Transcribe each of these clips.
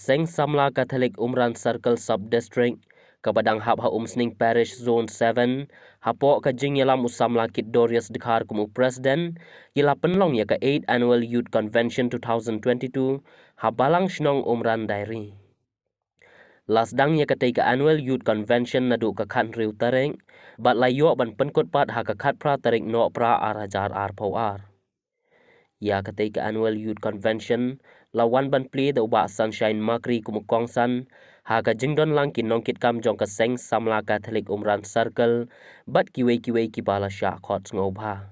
Seng Samla Catholic Umran Circle Sub-District, Kabadang Hab Ha Sning Parish Zone 7, Hapok ka jing yalam usamla kit Dorius Dikhar kumu President, yila Pynlong ya ka 8 Annual Youth Convention 2022, Habalang Shnong Umran Diary. Lasdang ya ka take Annual Youth Convention nadu ka country utareng, bat layo ban penkut pat ha ka khat Phra tarik no pra arajar ar. Ya ka take Annual Youth Convention, lawan ban pli da uba Sunshine Makri kumukongsan, ha ka jingdon lang kinongkit kam jong ka Seng Samla Catholic Umran Circle, bat kiwe ki bala sya khot ngobha.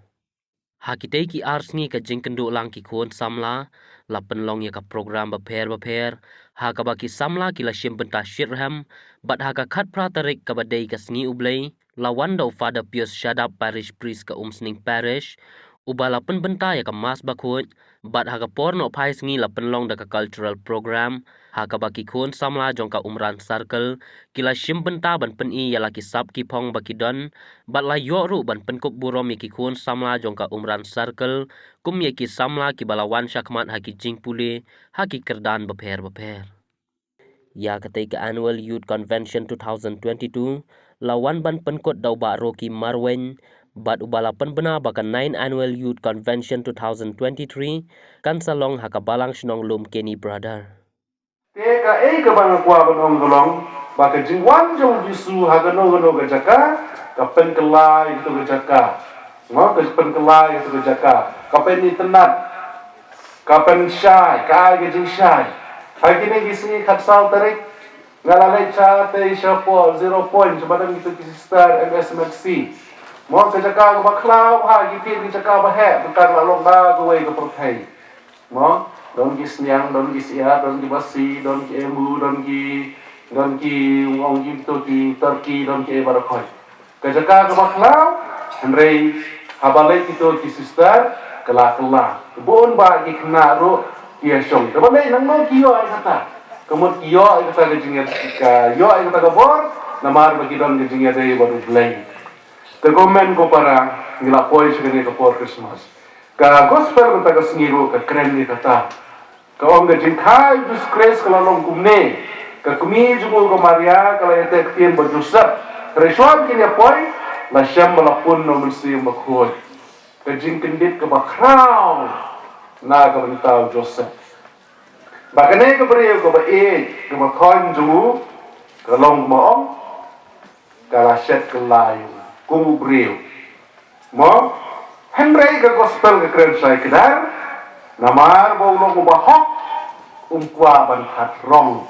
Ha kitay ki arsni ka jingkendu lang ki kuon Samla, la Pynlong ya ka program baper, ha ka baki Samla ki la shimbenta shirham, bat ha ka khat Phra tarik ka badai ka sngi ublay, lawan daw Father Pius Shadap Parish Priest ka Sning Parish, ubala penbenta ya ka mas bakut, bat ha ka porno pai sngi la Pynlong da ka cultural program, ha ka baki kuon Samla jong ka Umran Circle, kila shimbenta ban peni ya la ki sap ki pong baki don, bat la yoru ban penkuk burom ya ki kuon Samla jong ka Umran Circle, kum ya ki Samla ki balawan syakmat ha ki jing puli, ha ki kerdan baper. Ya ka take Annual Youth Convention 2022, lawan ban penkut daw ba roki marwen, bat ubala penbena baka 9 Annual Youth Convention 2023, kan salong hakabalang shnong lum Kenny brother. Teka ka bang kwa banong golong, baka jingwan jong jisu hagano ka jaka, ka penkelai itu ka jaka. Ngo ka penkelai itu ka jaka. Ka pen tenat. Ka pen syai, ka ai ka jing syai. Hari ni gisni khatsal tarik ngalalai cha te shapo 0 point sebadan itu kisistar MSMC. Mo ka jaka ka baklau ha gipit ka jaka ba he, bukan la long ba go way ka prothai. Mo don gis niang, don gis ia, don ki basi, don ki emu, don ki ong ki to ki Turkey, don ki barakoi. Kajaka ka baklau, henrei habalai kito ki sister, kala. Buon ba ki kena ro ki asyong. Kabalai nang no ki yo ai kata. Kamut ki yo ai kata ka jingya ka, yo ai kata ka bor, namar bagi don ka jingya dai baru blai. Ka komen ko para ngilapoi sekali ka por Christmas. Ka gospel kata ka sengiru ka keren ni kata. Kau ang jingkai disgrace kalau long kumne, kekumi jumu ke Maria kalau yang tektian berjusap, terisuan kini apoi, la syam melapun nomor siam berkhoi, kejing kendit ke bakrau, na ke bentau Joseph. Bakane ke beriu ke baik, ke bakon jumu, ke long moong, ke lasyat ke layu, kumu beriu. Mo, Henry ke gospel ke keren saya kedar. Namar bo ulong ubahok umkwa ban khatrong.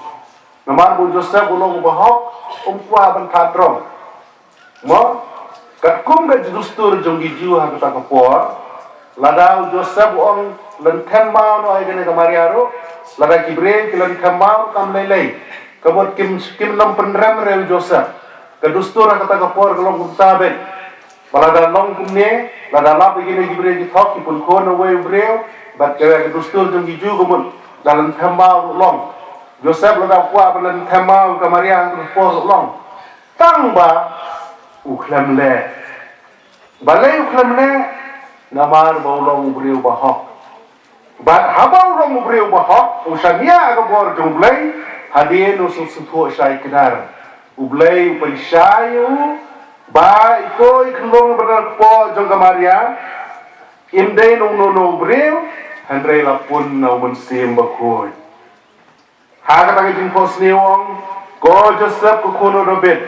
Namar bo Joseph ulong ubahok umkwa ban khatrong. Mo katkum ga dustur jonggi jiu ha ta kapor. Ladau Joseph ong lenthem mau no ai gane kamariaro. Lada kibre kilan khamau kam lelei. Kamot kim lam penram re Joseph. Ka dustur ha ta kapor kelong utabe. Balada long kumne lada lap gine kibre ki thok ki pun kono we breu. Bat kaya dustur jong giju gumun dalam themau long. Joseph lada kuat dalam themau kamaria ang por long. Tang ba uklam le. Balai uklam le namar baulong ubriu bahok. Bat habau long ubriu bahok usania ka bor jong blai hadien usul suntu syai kedar. Ublai upai syayu ba iko iklong benar po jong kamaria. Imday nung no ubriu Henry lapun na umunsim bakoy. Haga taga jing pos niwong, ko Joseph ko kuno robit.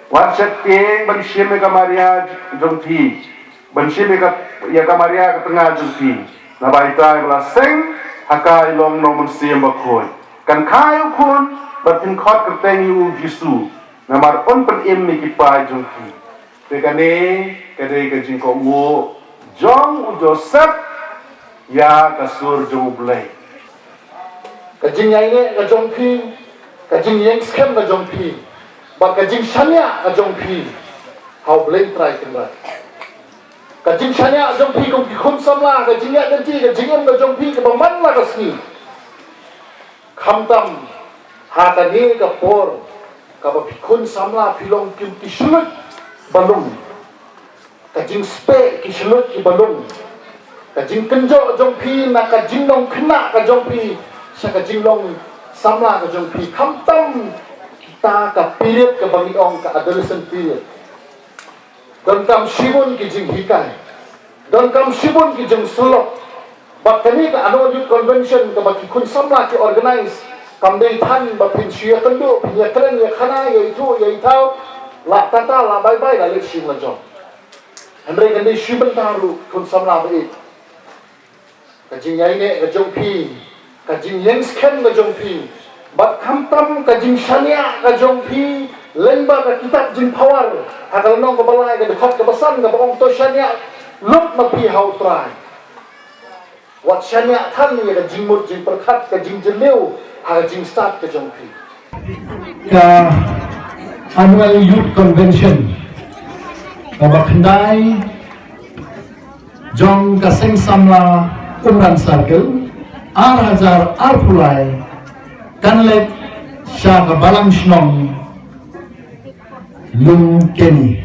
Warshat ting banshime ka Maria jongti. Banshime ka ya ka Maria ka tengah jongti. Nabaita wala Seng haka ilong na umunsim bakoy. Kan kayo kun batin khot kerteng yu Jisu. Namar on pen im mi kipai jongti. Tekane kadai ka jing ko wo jong Joseph ya kasur jong blai. Kajing yang ini kajong pi, kajing yang skem kajong pi, bak kajing shania kajong pi, how blai try kena. Kajing shania kajong pi kong kikum samla, kajing yang nanti kajing yang kajong pi kebaman lah kasni. Kamtam hatani kapor, kaba pikun samla pilong kim kisulut balung, kajing spe kisulut ki balung. Kajing kenjok jong pi na kajing long kena ka jong pi sa kajing long Samla ka jong pi kham tam ta ka period ka bangi ong ka adolescent period don kam shibun ki jing hikai don kam shibun ki jing sulok ba kani ka annual youth convention ka ba ki kun Samla ki organize kam dei than ba pin shia kandu pin ya kren ya khana ya itu ya itau la tata la bye bye la lek shim la jong andre kan dei shibun taru kun Samla ba it ka jing yai ne ka jong pi ka jing yang skem ka jong pi bat kham tam ka jing shania ka jong pi lemba ka kitab jing power hakal nong ka balai ka dekat ka basan ka bong to shania lup ma pi how try wat shania than ni ka jing mut jing perkhat ka jing jeleu ha jing start ka jong pi ka annual youth convention ka bakndai jong ka Seng Samla Umran circle Ar Pulai Kanlek Shaka Balang Shnong Lung Kenny